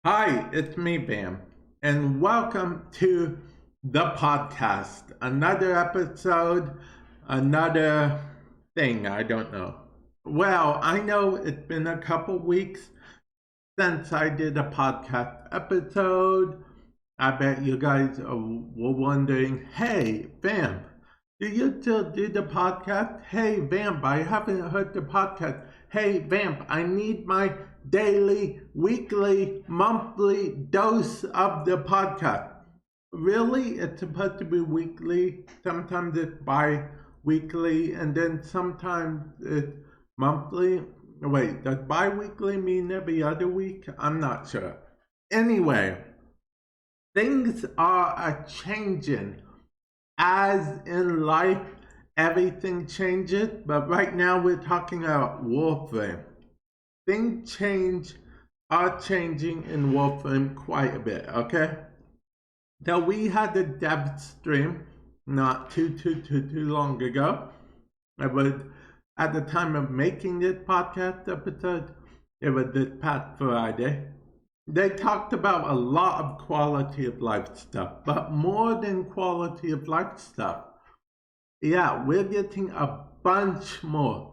Hi, it's me, Bam, and welcome to the podcast. Another episode, another thing, I don't know. Well, I know it's been a couple weeks since I did a podcast episode. I bet you guys were wondering, hey, Vamp, do you still do the podcast? Hey, Vamp, I haven't heard the podcast. Hey, Vamp, I need my daily, weekly, monthly dose of the podcast. Really? It's supposed to be weekly. Sometimes it's bi-weekly, and then sometimes it's monthly. Wait, does bi-weekly mean every other week? I'm not sure. Anyway, things are a changing. As in life, everything changes, but right now we're talking about Warframe. Things are changing in Warframe quite a bit, okay? So we had a dev stream not too long ago. It was at the time of making this podcast episode, it was this past Friday. They talked about a lot of quality of life stuff, but more than quality of life stuff. Yeah, we're getting a bunch more.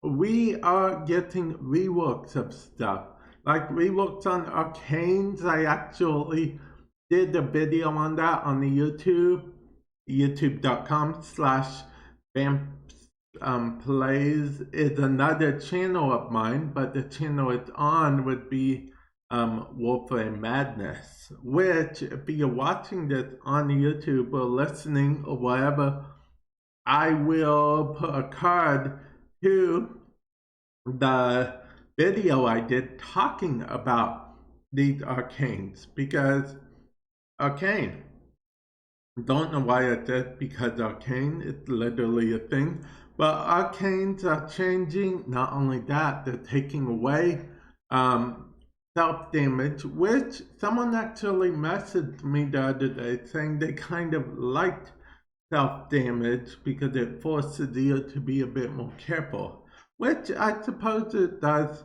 We are getting reworks of stuff. Like reworks on Arcanes. I actually did a video on that on the youtube.com/Plays is another channel of mine, but the channel it's on would be Warframe Madness, which if you're watching this on YouTube or listening or whatever, I will put a card to the video I did talking about these arcanes, because arcane, don't know why I said because arcane, it's literally a thing, but arcanes are changing. Not only that, they're taking away self-damage, which someone actually messaged me the other day saying they kind of liked self-damage because it forces you to be a bit more careful, which I suppose it does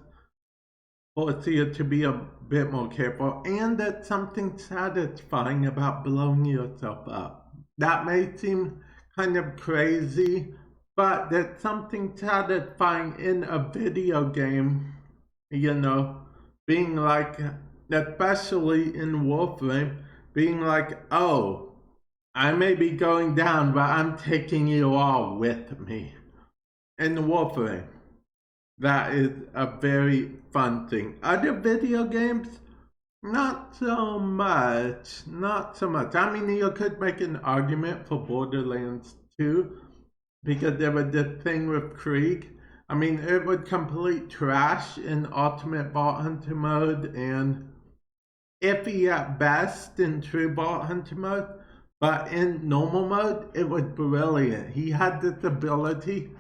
force you to be a bit more careful, and that's something satisfying about blowing yourself up. That may seem kind of crazy, but there's something satisfying in a video game, being like, especially in Warframe, being like, oh, I may be going down, but I'm taking you all with me. In Warframe, that is a very fun thing. Other video games, not so much. I mean, you could make an argument for Borderlands 2, because there was this thing with Krieg. I mean, it would complete trash in Ultimate Vault Hunter mode and iffy at best in True Vault Hunter mode. But in normal mode, it was brilliant. He had this ability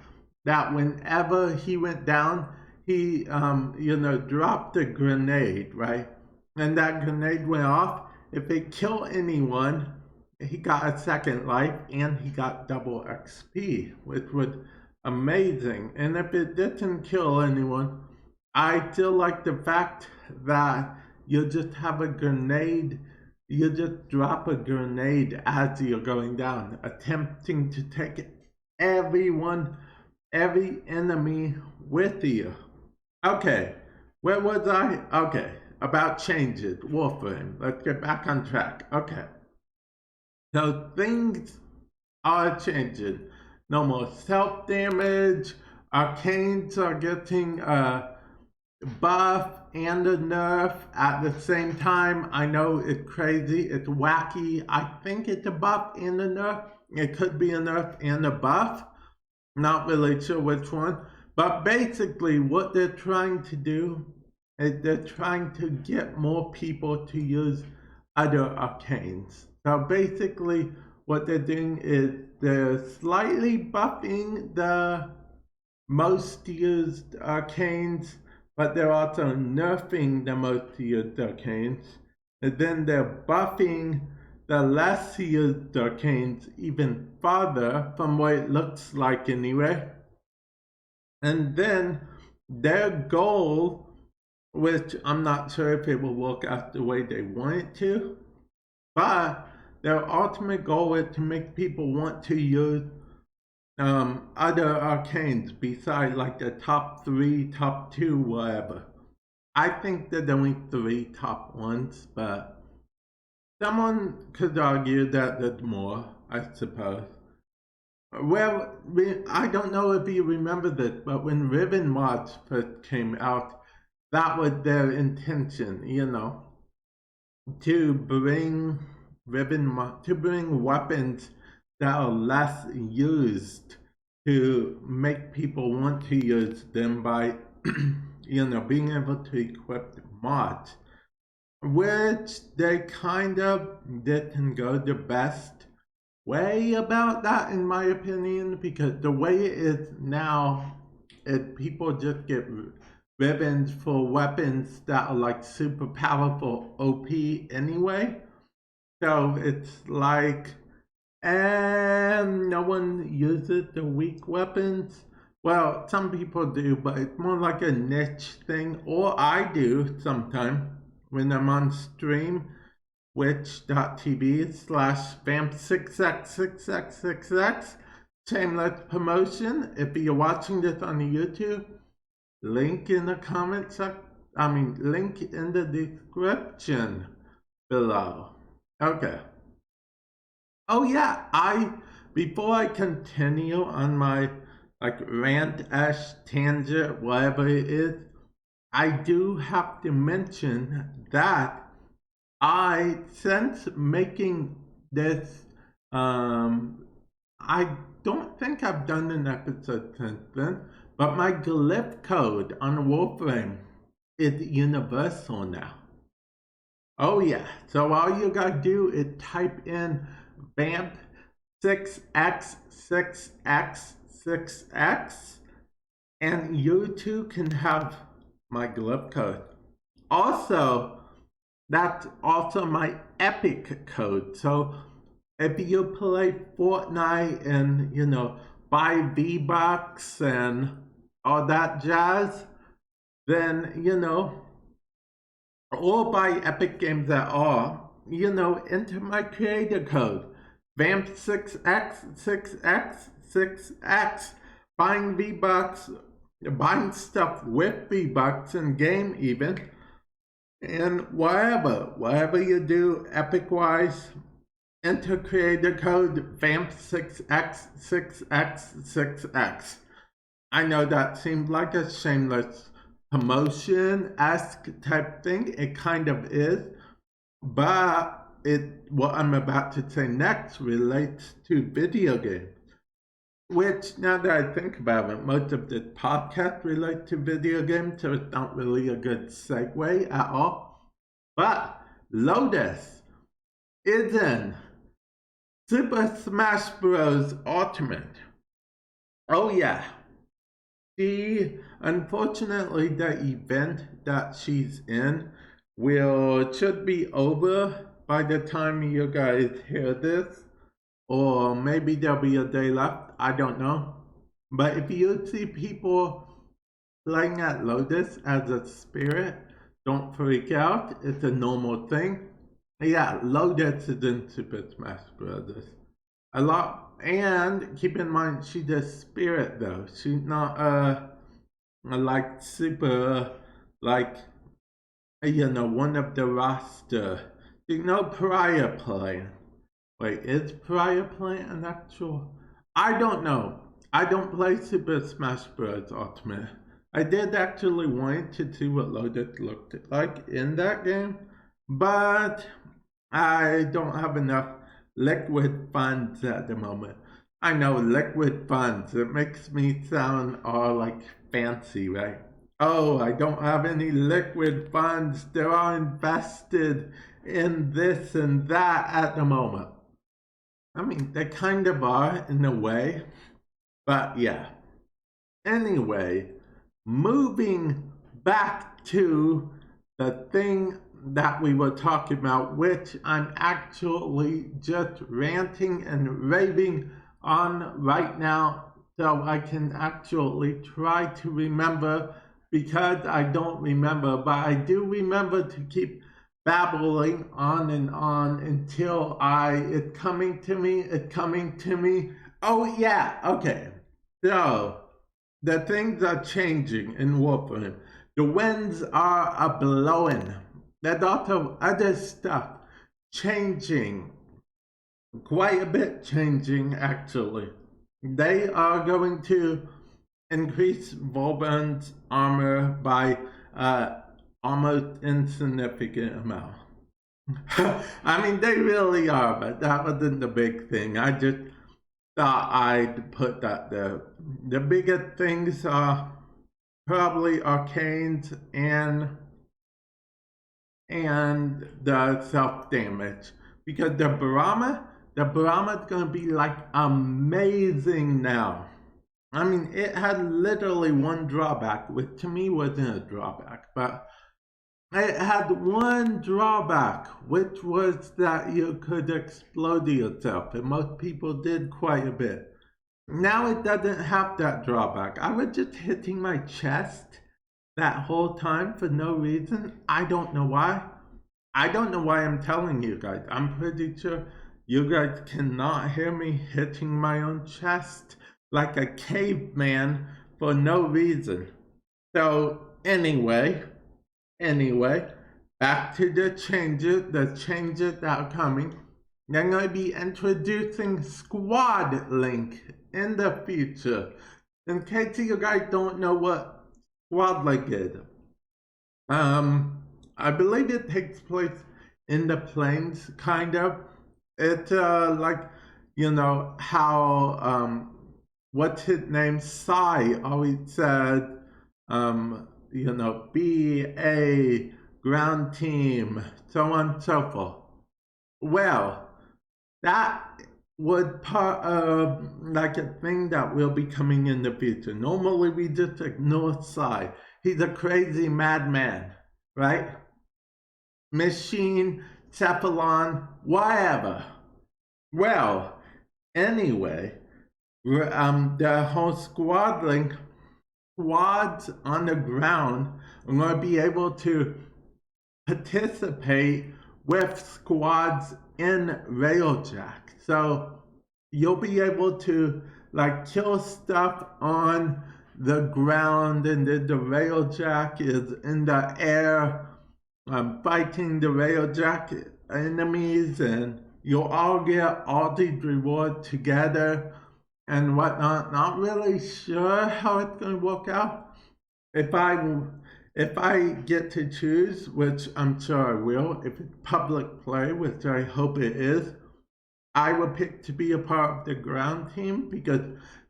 that whenever he went down, he, dropped a grenade, right? And that grenade went off. If it killed anyone, he got a second life and he got double XP, which was amazing. And if it didn't kill anyone, I still like the fact that you just have a grenade. You just drop a grenade as you're going down, attempting to take every enemy with you. Okay, where was I? Okay, about changes, Warframe. Let's get back on track. Okay, so things are changing. No more self-damage. Arcanes are getting a buff and a nerf at the same time. I know it's crazy, it's wacky. I think it's a buff and a nerf. It could be a nerf and a buff. Not really sure which one. But basically what they're trying to do is they're trying to get more people to use other arcanes. So basically what they're doing is they're slightly buffing the most used arcanes, but they're also nerfing the most used arcanes. And then they're buffing the less used arcanes even farther, from what it looks like anyway. And then their goal which I'm not sure if it will work out the way they want it to. But their ultimate goal is to make people want to use other arcanes besides like the top 3, top 2, whatever. I think there's only 3 top ones, but someone could argue that there's more, I suppose. Well, I don't know if you remember this, but when Ribbon mods first came out, that was their intention, to bring weapons that are less used, to make people want to use them by being able to equip mods, which they kind of didn't go the best way about that, in my opinion, because the way it is now is people just get ribbons for weapons that are like super powerful OP anyway. So it's like, and no one uses the weak weapons. Well, some people do, but it's more like a niche thing, or I do sometimes when I'm on stream, twitch.tv/vamp6x6x6x. Shameless promotion. If you're watching this on YouTube, link in the link in the description below. Okay. Oh yeah, before I continue on my rant-tangent, whatever it is, I do have to mention that since making this, I don't think I've done an episode since then, but my glyph code on Warframe is universal now. Oh yeah, so all you gotta do is type in vamp 6x6x6x, and you too can have my glyph code. Also, that's also my epic code. So if you play Fortnite and buy V-Bucks and all that jazz, then or buy Epic Games at all, enter my creator code, vamp6x6x6x, buying V-Bucks, buying stuff with V-Bucks in game even, and whatever you do Epic-wise, enter creator code vamp6x6x6x. I know that seems like a shameless promotion-esque type thing. It kind of is, but what I'm about to say next relates to video games, which, now that I think about it, most of this podcast relates to video games, so it's not really a good segue at all. But Lotus is in Super Smash Bros. Ultimate. Oh yeah. Unfortunately, the event that she's in should be over by the time you guys hear this, or maybe there'll be a day left, I don't know. But if you see people playing at Lotus as a spirit, don't freak out, it's a normal thing. Yeah, Lotus is in Super Smash Bros. A lot. And keep in mind, she's a spirit though. She's not super one of the roster. She's no Pariah playing. Wait, is Pariah playing an actual? I don't know. I don't play Super Smash Bros. Ultimate. I did actually want to see what Lotus looked like in that game, but I don't have enough liquid funds at the moment. I know, liquid funds, it makes me sound all fancy, right? Oh, I don't have any liquid funds, they're all invested in this and that at the moment. I mean, they kind of are in a way, but yeah. Anyway, moving back to the thing that we were talking about, which I'm actually just ranting and raving on right now, so I can actually try to remember because I don't remember, but I do remember to keep babbling on and on until it's coming to me. Oh yeah, okay. So the things are changing in Warframe. The winds are a blowing. There's lots of other stuff changing. Quite a bit changing, actually. They are going to increase Volburn's armor by almost insignificant amount. I mean, they really are, but that wasn't the big thing. I just thought I'd put that there. The biggest things are probably arcanes and the self-damage. Because the Brahma's gonna be like amazing now. I mean, it had literally one drawback, which to me wasn't a drawback, but it had one drawback, which was that you could explode yourself, and most people did quite a bit. Now it doesn't have that drawback. I was just hitting my chest that whole time for no reason. I don't know why. I don't know why I'm telling you guys. I'm pretty sure you guys cannot hear me hitting my own chest like a caveman for no reason. So anyway, back to the changes that are coming. They're going to be introducing Squad Link in the future. In case you guys don't know what Squad Link is, I believe it takes place in the plains, kind of. It's like, you know, how what's his name, Sai always said, you know, be a ground team, so on and so forth. Well, that was part of like a thing that will be coming in the future. Normally we just ignore Sai. He's a crazy madman, right? Machine, Cephalon, whatever. Well, anyway, the whole squad link, squads on the ground are going to be able to participate with squads in Railjack. So you'll be able to like kill stuff on the ground, and then the Railjack is in the air fighting the Railjack enemies, and you'll all get all these rewards together and whatnot. Not really sure how it's going to work out. If I get to choose, which I'm sure I will, if it's public play, which I hope it is, I will pick to be a part of the ground team, because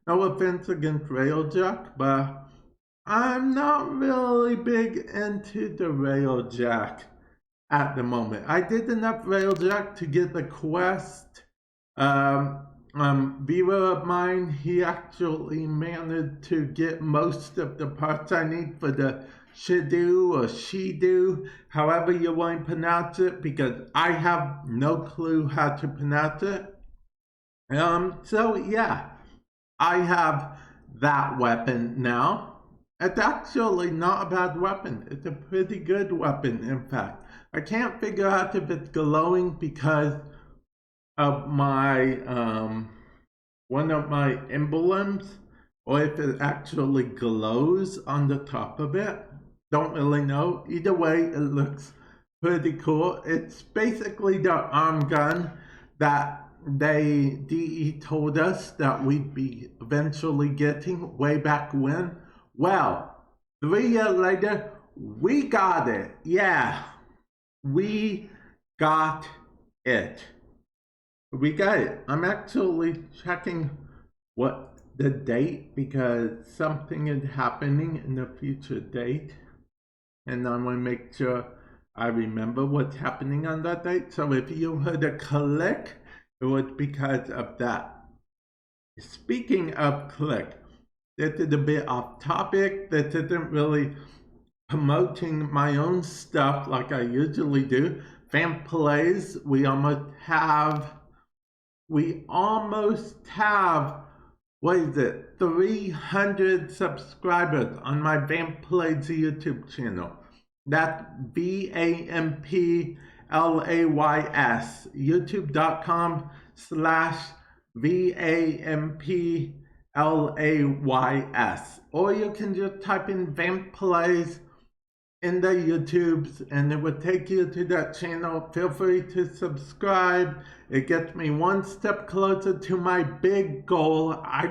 no offense against Railjack, but I'm not really big into the Railjack at the moment. I did enough Railjack to get the quest. Viewer of mine, he actually managed to get most of the parts I need for the Shidu or Shidu, however you want to pronounce it, because I have no clue how to pronounce it. So yeah, I have that weapon now. It's actually not a bad weapon. It's a pretty good weapon, in fact. I can't figure out if it's glowing because of my one of my emblems, or if it actually glows on the top of it. Don't really know. Either way, it looks pretty cool. It's basically the arm gun that DE told us that we'd be eventually getting way back when. Well, 3 years later, we got it. Yeah, we got it. We got it. I'm actually checking what the date, because something is happening in the future date, and I want to make sure I remember what's happening on that date. So if you heard a click, it was because of that. Speaking of click, this is a bit off topic. This isn't really promoting my own stuff like I usually do. Fan plays, we almost have, what is it? 300 subscribers on my Vamp Plays YouTube channel. That's VAMPLAYS, youtube.com/VAMPLAYS. Or you can just type in Vamp Plays in the YouTubes and it would take you to that channel. Feel free to subscribe. It gets me one step closer to my big goal. I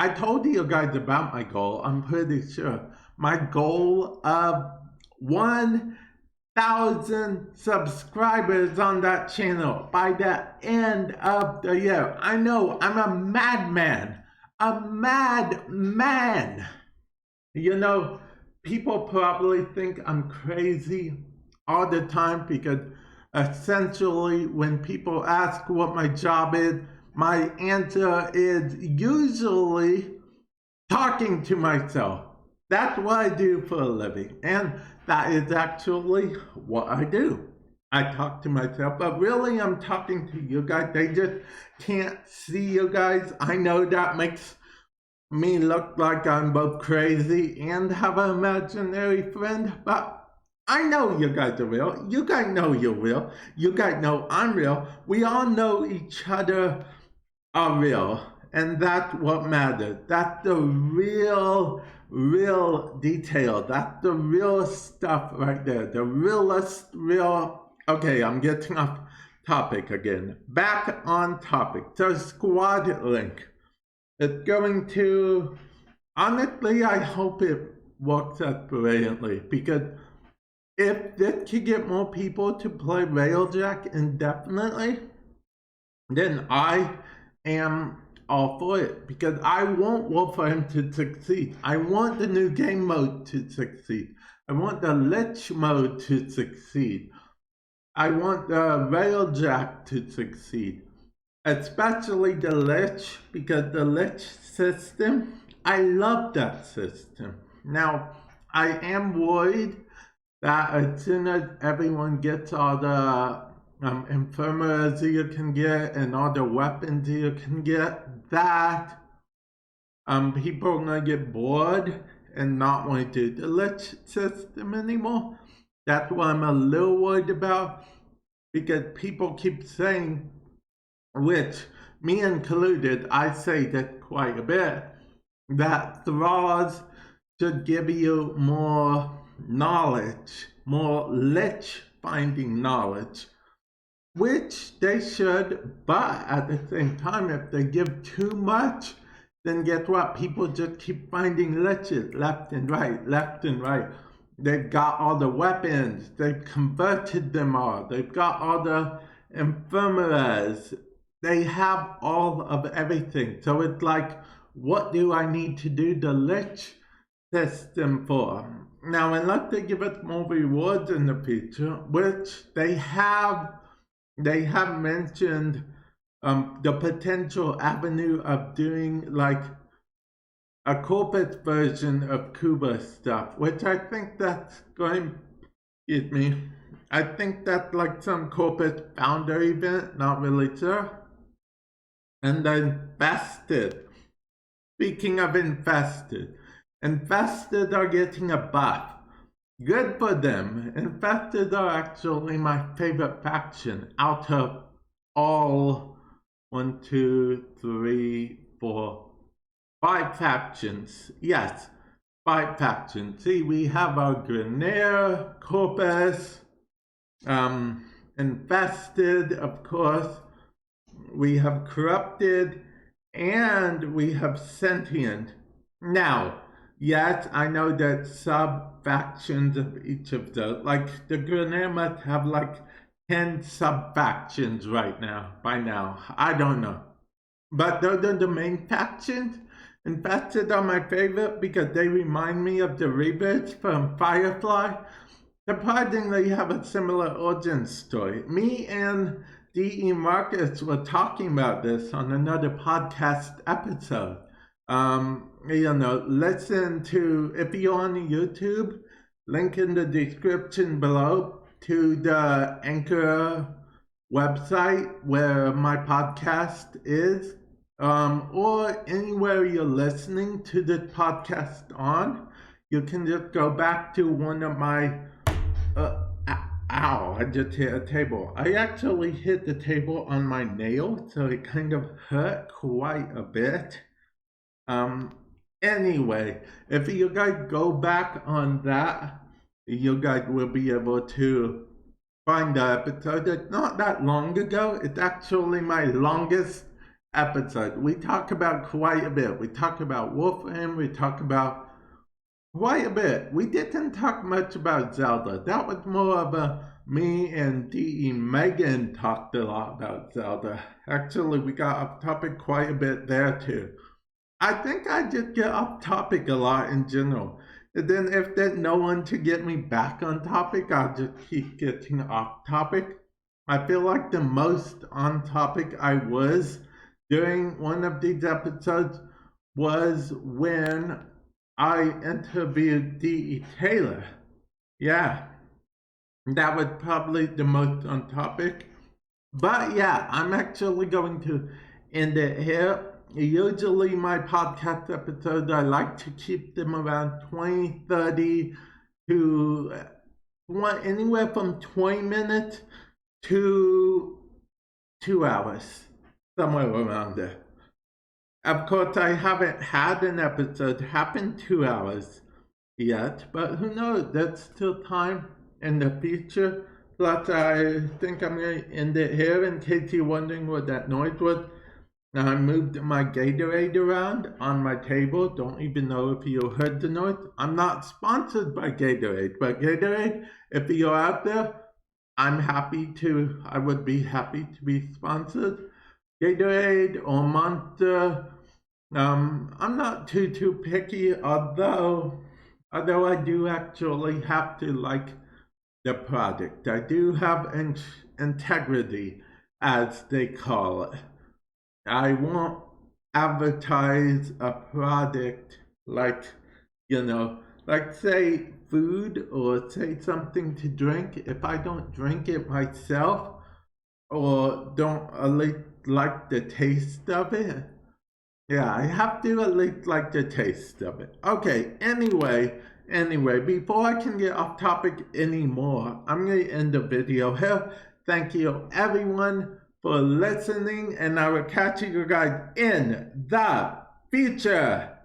told you guys about my goal, I'm pretty sure. My goal of 1,000 subscribers on that channel by the end of the year. I know, I'm a madman. A madman. You know, people probably think I'm crazy all the time because essentially when people ask what my job is, my answer is usually talking to myself. That's what I do for a living, and that is actually what I do. I talk to myself, but really I'm talking to you guys. They just can't see you guys. I know that makes me look like I'm both crazy and have an imaginary friend, but I know you guys are real. You guys know you're real. You guys know I'm real. We all know each other are real, and that's what matters. That's the real detail. That's the real stuff right there. The realest real. Okay, I'm getting off topic again. Back on topic. So Squad Link. It's going to, honestly, I hope it works out brilliantly, because if this could get more people to play Railjack indefinitely, then I am all for it, because I want Warframe to succeed. I want the new game mode to succeed. I want the Lich mode to succeed. I want the Railjack to succeed. Especially the Lich, because the Lich system, I love that system. Now, I am worried that as soon as everyone gets all the infirmaries you can get and all the weapons you can get, that people are going to get bored and not want to do the Lich system anymore. That's what I'm a little worried about, because people keep saying, which me included, I say that quite a bit, that thralls should give you more knowledge, more Lich finding knowledge, which they should, but at the same time, if they give too much, then guess what? People just keep finding Liches left and right, left and right. They've got all the weapons, they've converted them all, they've got all the infirmaries, they have all of everything. So it's like, what do I need to do the Lich system for? Now, unless they give us more rewards in the future, which they have mentioned the potential avenue of doing like a corporate version of Cuba stuff, which I think that's going, excuse me, I think that's like some corporate founder event, not really sure. And then Infested. Speaking of Infested are getting a buff. Good for them. Infested are actually my favorite faction out of all 1, 2, 3, 4, 5 factions. Yes, 5 factions. See, we have our Grenier, Corpus, Infested, of course. We have Corrupted, and we have Sentient. Now, yes, I know that sub-factions of each of those, like the Grenier must have like 10 sub-factions right now, by now. I don't know. But those are the main factions. Infested are my favorite because they remind me of the Reavers from Firefly. Surprisingly, have a similar origin story. Me and D.E. Marcus were talking about this on another podcast episode. You know, listen to, if you're on YouTube, link in the description below to the Anchor website where my podcast is. or anywhere you're listening to this podcast on. You can just go back to one of my ow, I just hit a table. I actually hit the table on my nail, so it kind of hurt quite a bit. Anyway, if you guys go back on that, you guys will be able to find the episode. It's not that long ago. It's actually my longest episode. We talk about quite a bit. We talk about Warframe. We talk about quite a bit. We didn't talk much about Zelda. That was more of a me and DE Megan talked a lot about Zelda. Actually, we got off topic quite a bit there too. I think I just get off topic a lot in general. And then if there's no one to get me back on topic, I'll just keep getting off topic. I feel like the most on topic I was during one of these episodes was when I interviewed D.E. Taylor. Yeah, that was probably the most on topic. But yeah, I'm actually going to end it here. Usually my podcast episodes, I like to keep them around 20, 30 to anywhere from 20 minutes to 2 hours, somewhere around there. Of course, I haven't had an episode happen 2 hours yet, but who knows? There's still time in the future. Plus, I think I'm going to end it here in case you're wondering what that noise was. Now, I moved my Gatorade around on my table. Don't even know if you heard the noise. I'm not sponsored by Gatorade, but Gatorade, if you're out there, I would be happy to be sponsored. Gatorade or Monster. I'm not too picky, although I do actually have to like the product. I do have integrity, as they call it. I won't advertise a product like, like say food or say something to drink. If I don't drink it myself or don't at least like the taste of it, yeah, I have to at least like the taste of it. Okay, anyway, before I can get off topic anymore, I'm going to end the video here. Thank you everyone for listening, and I will catch you guys in the future.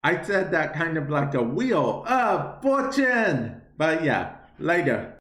I said that kind of like a wheel of fortune, but yeah, later.